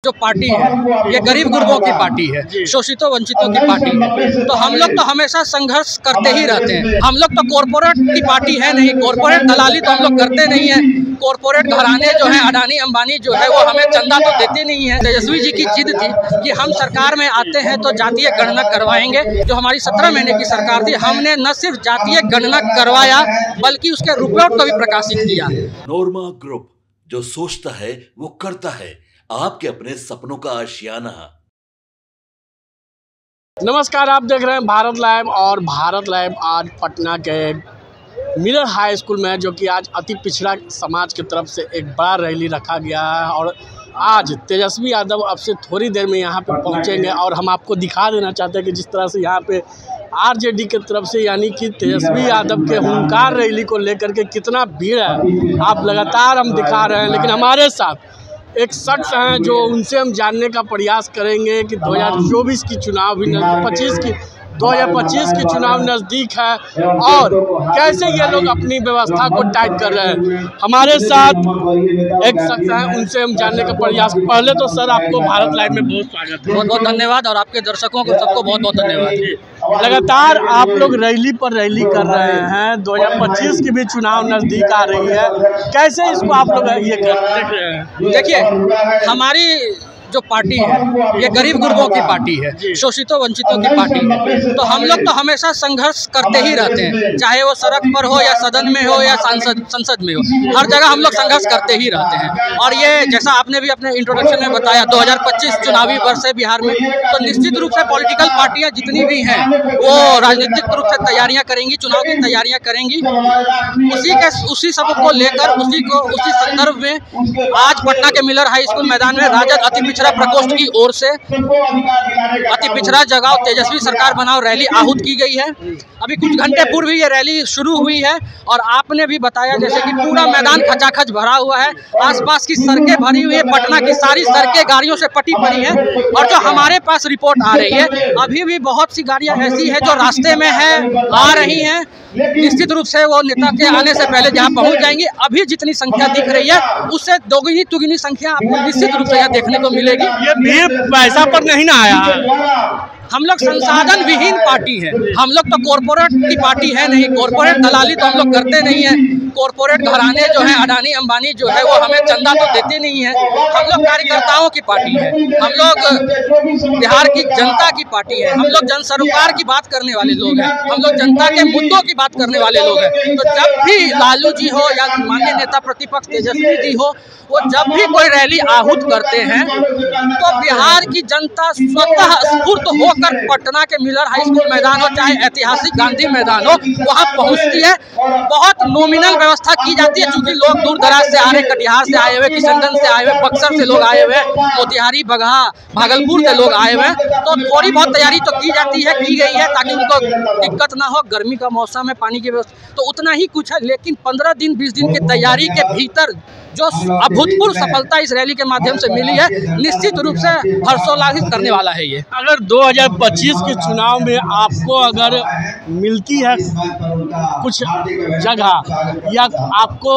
जो पार्टी है ये गरीब गुरबों की पार्टी है, शोषितों वंचितों की पार्टी है। तो हम लोग तो हमेशा संघर्ष करते ही रहते हैं। हम लोग तो कॉरपोरेट की पार्टी है नहीं, कॉरपोरेट दलाली तो हम लोग करते नहीं है। कॉरपोरेट घराने जो है, अडानी अंबानी जो है, वो हमें चंदा तो देते नहीं है। तेजस्वी जी की जिद थी कि हम सरकार में आते हैं तो जातीय गणना करवाएंगे। जो हमारी 17 महीने की सरकार थी, हमने न सिर्फ जातीय गणना करवाया बल्कि उसके रिपोर्ट को भी प्रकाशित किया। नोरमा ग्रुप, जो सोचता है वो करता है, आपके अपने सपनों का आशियाना। नमस्कार, आप देख रहे हैं भारत लाइव। और भारत लाइव आज पटना के मिलर हाई स्कूल में, जो कि आज अति पिछड़ा समाज की तरफ से एक बड़ा रैली रखा गया है। और आज तेजस्वी यादव अब से थोड़ी देर में यहाँ पे पहुँचेंगे और हम आपको दिखा देना चाहते हैं कि जिस तरह से यहाँ पे आरजेडी की तरफ से यानी कि तेजस्वी यादव के हुंकार रैली को लेकर के कितना भीड़ है, आप लगातार हम दिखा रहे हैं। लेकिन हमारे साथ एक शख्स हैं जो उनसे हम जानने का प्रयास करेंगे कि 2024 की चुनाव भी 2025 की चुनाव नज़दीक है और कैसे ये लोग अपनी व्यवस्था को टाइट कर रहे हैं। हमारे साथ एक शख्स हैं, उनसे हम जानने का प्रयास। पहले तो सर, आपको भारत लाइव में बहुत स्वागत है। बहुत बहुत धन्यवाद और आपके दर्शकों को सबको बहुत बहुत धन्यवाद। लगातार आप लोग रैली पर रैली कर रहे हैं, 2025 की भी चुनाव नज़दीक आ रही है, कैसे इसको आप लोग ये देख रहे हैं? देखिए, हमारी जो पार्टी है ये गरीब गुरबों की पार्टी है, शोषितों वंचितों की पार्टी है। तो हम लोग तो हमेशा संघर्ष करते ही रहते हैं, चाहे वो सड़क पर हो या सदन में हो या संसद में हो, हर जगह हम लोग संघर्ष करते ही रहते हैं। और ये जैसा आपने भी अपने इंट्रोडक्शन में बताया, 2025 चुनावी वर्ष है बिहार में, तो निश्चित रूप से पॉलिटिकल पार्टियां जितनी भी हैं वो राजनीतिक रूप से तैयारियां करेंगी, चुनाव की तैयारियां करेंगी। उसी सब को लेकर उसी संदर्भ में आज पटना के मिलर हाई स्कूल मैदान में राजद अति पिछड़ा प्रकोष्ठ की ओर से अति पिछड़ा जगाओ तेजस्वी सरकार बनाओ रैली आहूत की गई है। अभी कुछ घंटे पूर्व ये रैली शुरू हुई है और आपने भी बताया जैसे कि पूरा मैदान खचाखच भरा हुआ है, आसपास की सड़कें भरी हुई है, पटना की सारी सड़कें गाड़ियों से पटी पड़ी हैं। और जो हमारे पास रिपोर्ट आ रही है, अभी भी बहुत सी गाड़ियां ऐसी है जो रास्ते में है, आ रही हैं। निश्चित रूप से वो नेता के आने से पहले जहां पहुंच जाएंगे। अभी जितनी संख्या दिख रही है उससे दोगुनी तुगुनी संख्या आपको निश्चित रूप से यहाँ देखने को मिलेगी। ये भीड़ पैसा पर नहीं ना आया। हम लोग संसाधन विहीन पार्टी है, हम लोग तो कॉरपोरेट की पार्टी है नहीं, कॉरपोरेट दलाली तो हम लोग करते नहीं है। कॉरपोरेट घराने जो है, अडानी अंबानी जो है, वो हमें चंदा तो देते नहीं है। हम लोग कार्यकर्ताओं की पार्टी है, हम लोग बिहार की जनता की पार्टी है, हम लोग जन सरोकार की बात करने वाले लोग हैं, हम लोग जनता के मुद्दों की बात करने वाले लोग हैं। तो जब भी लालू जी हो या माननीय नेता प्रतिपक्ष तेजस्वी जी हो, वो जब भी कोई रैली आहूत करते हैं तो बिहार की जनता स्वतः स्फूर्त होकर पटना के मिलर हाई स्कूल मैदान हो, चाहे ऐतिहासिक गांधी मैदान हो, वहां पहुंचती है। बहुत नॉमिनल व्यवस्था की जाती है, क्योंकि लोग दूर दराज से आ रहे, कटिहार से आए हुए, किशनगंज से आए हुए, बक्सर से लोग आए हुए, मोतिहारी, बगहा, भागलपुर से लोग आए हुए। तो थोड़ी बहुत तैयारी तो की जाती है, की गई है, ताकि उनको दिक्कत ना हो। गर्मी का मौसम है, पानी की व्यवस्था तो उतना ही कुछ है। लेकिन 15 दिन 20 दिन की तैयारी के भीतर जो अभूतपूर्व सफलता इस रैली के माध्यम से मिली है, निश्चित रूप से हर्षोल्लासित करने वाला है। ये अगर 2025 के चुनाव में आपको अगर मिलती है कुछ जगह या आपको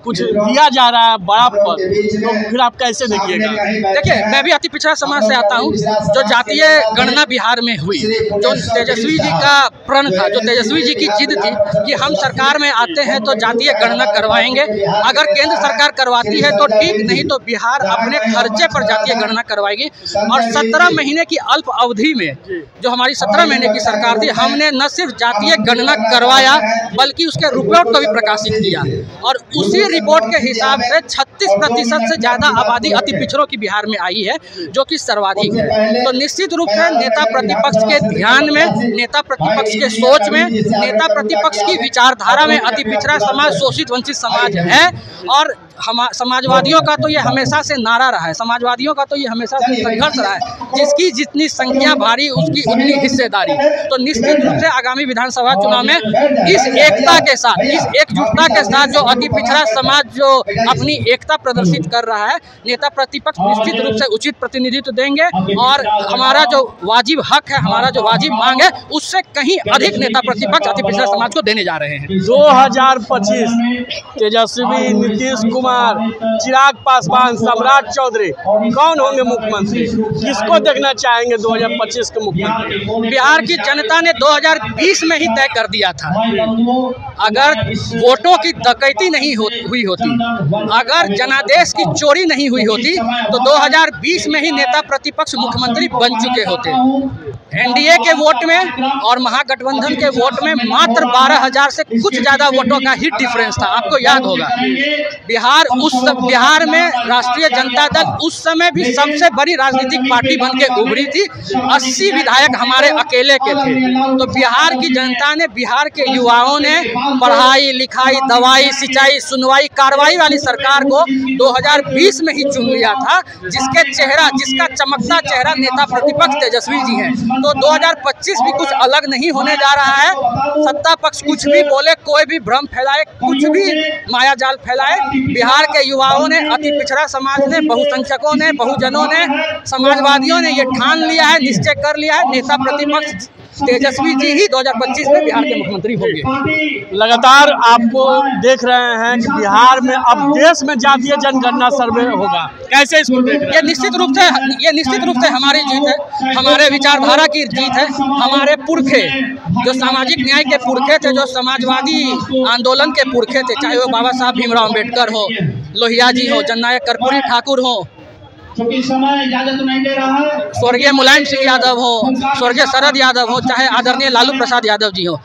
कुछ दिया जा रहा है बड़ा पद, तो फिर आप कैसे देखिएगा? देखिए, मैं भी अति पिछड़ा समाज से आता हूँ। जो जातीय गणना बिहार में हुई, जो तेजस्वी जी का प्रण था, जो तेजस्वी जी की जिद थी कि हम सरकार में आते हैं तो जातीय गणना करवाएंगे। अगर केंद्र सरकार करवाती है तो ठीक, नहीं तो बिहार अपने खर्चे पर जातीय गणना करवाएगी। और 17 महीने की अल्प अवधि में जो हमारी 17 महीने की सरकार थी, हमने न सिर्फ जातीय गणना करवाया बल्कि उसके रिपोर्ट को भी प्रकाशित किया। और उसी रिपोर्ट के हिसाब से 36% से ज्यादा आबादी अति पिछड़ों की बिहार में आई है, जो कि सर्वाधिक है। तो निश्चित रूप से नेता प्रतिपक्ष के ध्यान में, नेता प्रतिपक्ष के सोच में, नेता प्रतिपक्ष की विचारधारा में अति पिछड़ा समाज, शोषित वंचित समाज है। और समाजवादियों का तो ये हमेशा से नारा रहा है, समाजवादियों का तो ये हमेशा से संघर्ष रहा है, जिसकी जितनी संख्या भारी उसकी उतनी हिस्सेदारी। तो निश्चित रूप से आगामी विधानसभा चुनाव में इस एकता के साथ, इस एकजुटता के साथ जो अति पिछड़ा समाज जो अपनी एकता प्रदर्शित कर रहा है, नेता प्रतिपक्ष निश्चित रूप से उचित प्रतिनिधित्व देंगे। और हमारा जो वाजिब हक है, हमारा जो वाजिब मांग है, उससे कहीं अधिक नेता प्रतिपक्ष अति पिछड़ा समाज को देने जा रहे हैं। 2025 तेजस्वी नीतीश कुमार कुमार, चिराग पासवान, सम्राट चौधरी कौन होंगे मुख्यमंत्री? किसको देखना चाहेंगे 2025 के मुख्यमंत्री? बिहार की जनता ने 2020 में ही तय कर दिया था। अगर वोटों की डकैती नहीं हुई होती, अगर जनादेश की चोरी नहीं हुई होती, तो 2020 में ही नेता प्रतिपक्ष मुख्यमंत्री बन चुके होते। एनडीए के वोट में और महागठबंधन के वोट में मात्र 12,000 से कुछ ज़्यादा वोटों का ही डिफरेंस था। आपको याद होगा बिहार में राष्ट्रीय जनता दल उस समय भी सबसे बड़ी राजनीतिक पार्टी बन के उभरी थी। 80 विधायक हमारे अकेले के थे। तो बिहार की जनता ने, बिहार के युवाओं ने पढ़ाई लिखाई, दवाई, सिंचाई, सुनवाई, कार्रवाई वाली सरकार को 2020 में ही चुन लिया था, जिसका चमकता चेहरा नेता प्रतिपक्ष तेजस्वी जी हैं। तो 2025 भी कुछ अलग नहीं होने जा रहा है। सत्ता पक्ष कुछ भी बोले, कोई भी भ्रम फैलाए, कुछ भी मायाजाल फैलाए, बिहार के युवाओं ने, अति पिछड़ा समाज ने, बहुसंख्यकों ने, बहुजनों ने, समाजवादियों ने ये ठान लिया है, निश्चय कर लिया है, नेता प्रतिपक्ष तेजस्वी जी ही 2025 में बिहार के मुख्यमंत्री होंगे। लगातार आपको देख रहे हैं कि बिहार में अब देश में जातीय जनगणना सर्वे होगा, कैसे इसको देख रहे हैं? ये निश्चित रूप से हमारी जीत है, हमारे विचारधारा की जीत है। हमारे पुरखे जो सामाजिक न्याय के पुरखे थे, जो समाजवादी आंदोलन के पुरखे थे, चाहे वो बाबा साहब भीमराव अम्बेडकर हो, लोहिया जी हो, जननायक कर्पूरी ठाकुर हो, क्योंकि समय इजाजत नहीं दे रहा है, स्वर्गीय मुलायम सिंह यादव हो, स्वर्गीय शरद यादव हो, चाहे आदरणीय लालू प्रसाद यादव जी हो,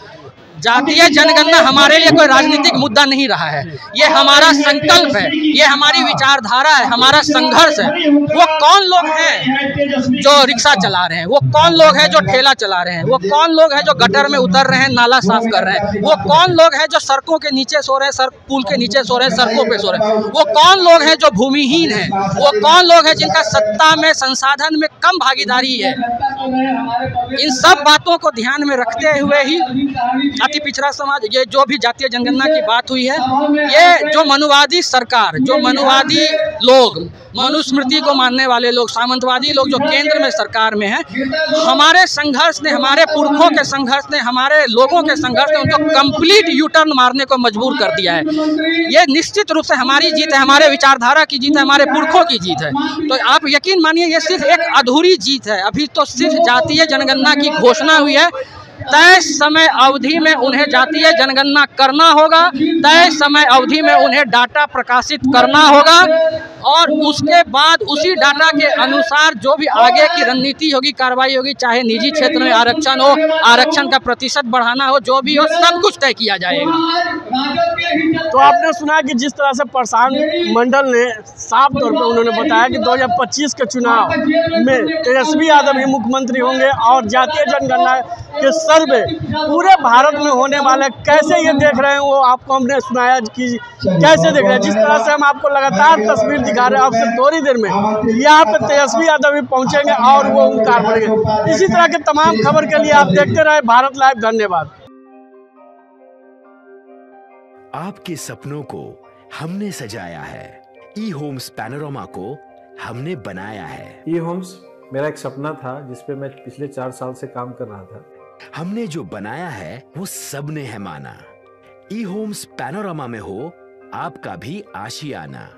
जातीय जनगणना हमारे लिए कोई राजनीतिक मुद्दा नहीं रहा है। ये हमारा संकल्प है, ये हमारी विचारधारा है, हमारा संघर्ष है। वो कौन लोग हैं जो रिक्शा चला रहे हैं, वो कौन लोग हैं जो ठेला चला रहे हैं, वो कौन लोग हैं जो गटर में उतर रहे हैं, नाला साफ कर रहे हैं, वो कौन लोग हैं जो सड़कों के नीचे सो रहे हैं, पुल के नीचे सो रहे हैं, सड़कों पे सो रहे हैं, वो कौन लोग हैं जो भूमिहीन हैं, वो कौन लोग हैं जिनका सत्ता में, संसाधन में कम भागीदारी है। इन सब बातों को ध्यान में रखते हुए ही अति पिछड़ा समाज, ये जो भी जातीय जनगणना की बात हुई है, ये जो मनुवादी सरकार, जो मनुवादी लोग, मनुस्मृति को मानने वाले लोग, सामंतवादी लोग जो केंद्र में सरकार में है, हमारे संघर्ष ने, हमारे पुरखों के संघर्ष ने, हमारे लोगों के संघर्ष ने उनको कंप्लीट यू टर्न मारने को मजबूर कर दिया है। ये निश्चित रूप से हमारी जीत है, हमारे विचारधारा की जीत है, हमारे पुरखों की जीत है। तो आप यकीन मानिए ये सिर्फ एक अधूरी जीत है। अभी तो सिर्फ जातीय जनगणना की घोषणा हुई है। तय समय अवधि में उन्हें जातीय जनगणना करना होगा, तय समय अवधि में उन्हें डाटा प्रकाशित करना होगा और उसके बाद उसी डाटा के अनुसार जो भी आगे की रणनीति होगी, कार्रवाई होगी, चाहे निजी क्षेत्र में आरक्षण हो, आरक्षण का प्रतिशत बढ़ाना हो, जो भी हो, सब कुछ तय किया जाएगा। तो आपने सुना कि जिस तरह से प्रशांत मंडल ने साफ तौर पर उन्होंने बताया कि 2025 के चुनाव में तेजस्वी यादव ही मुख्यमंत्री होंगे और जातीय जनगणना के सर्वे पूरे भारत में होने वाले। कैसे ये देख रहे हैं वो आपको हमने सुनाया कि कैसे देख रहे हैं। जिस तरह से हम आपको लगातार तस्वीर दिखा रहे हैं, अब से थोड़ी देर में यहाँ पे तेजस्वी यादव भी पहुँचेंगे और वो ओंकार पड़ेंगे। इसी तरह के तमाम खबर के लिए आप देखते रहे भारत लाइव। धन्यवाद। आपके सपनों को हमने सजाया है, ई होम्स पैनोरमा को हमने बनाया है। ई होम्स मेरा एक सपना था जिसपे मैं पिछले 4 साल से काम कर रहा था। हमने जो बनाया है वो सबने है माना। ई होम्स पैनोरमा में हो आपका भी आशियाना।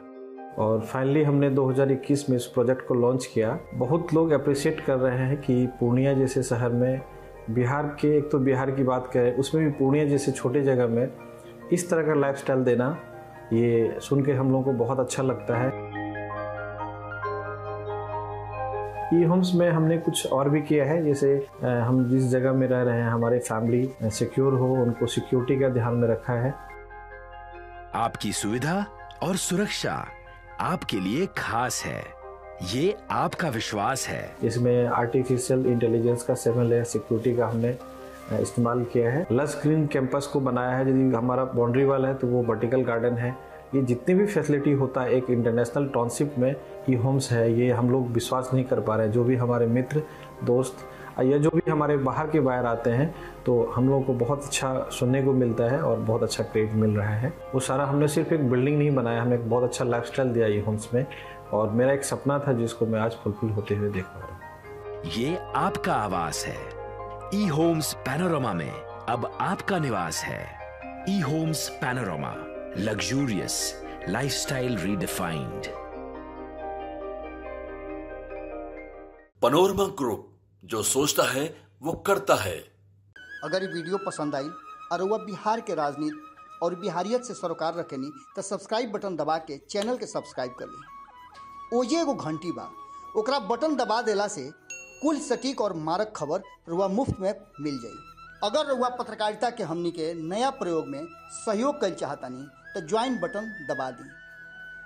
और फाइनली हमने 2021 में इस प्रोजेक्ट को लॉन्च किया। बहुत लोग अप्रिशिएट कर रहे हैं कि पूर्णिया जैसे शहर में, बिहार के, एक तो बिहार की बात करें उसमें भी पूर्णिया जैसे छोटे जगह में इस तरह का लाइफस्टाइल देना, ये सुन के हम लोगों को बहुत अच्छा लगता है। ई होम्स में हमने कुछ और भी किया है, जैसे हम जिस जगह में रह रहे हैं हमारे फैमिली सिक्योर हो, उनको सिक्योरिटी का ध्यान में रखा है। आपकी सुविधा और सुरक्षा आपके लिए खास है, ये आपका विश्वास है। इसमें आर्टिफिशियल इंटेलिजेंस का 7 लेयर सिक्योरिटी का हमने इस्तेमाल किया है। लस ग्रीन कैंपस को बनाया है। यदि हमारा बाउंड्री वाल है तो वो वर्टिकल गार्डन है। ये जितनी भी फैसिलिटी होता है एक इंटरनेशनल टाउनशिप में ई होम्स है, ये हम लोग विश्वास नहीं कर पा रहे हैं। जो भी हमारे मित्र, दोस्त या जो भी हमारे बाहर के बाहर आते हैं तो हम लोगों को बहुत अच्छा सुनने को मिलता है और बहुत अच्छा क्रेडिट मिल रहा है। वो सारा हमने सिर्फ एक बिल्डिंग नहीं बनाया, हमें एक बहुत अच्छा लाइफस्टाइल दिया ई होम्स में, और मेरा एक सपना था जिसको मैं आज फुलफिल होते हुए देख पा रहा हूँ। ये आपका आवास है। ई होम्स पैनोरमा में अब आपका निवास है। E Homes Panorama, luxurious, lifestyle redefined. Panorama group, जो सोचता है वो करता है। अगर ये वीडियो पसंद आई और वह बिहार के राजनीति और बिहारियत से सरोकार रखेनी तो सब्सक्राइब बटन दबा के चैनल के सब्सक्राइब कर ली। ओजे एगो घंटी बा, ओकरा बटन दबा देला से कुल सटीक और मारक खबर रुआ मुफ्त में मिल जाई। अगर रुआ पत्रकारिता के हमनी के नया प्रयोग में सहयोग कर चाहतानी तो ज्वाइन बटन दबा दी।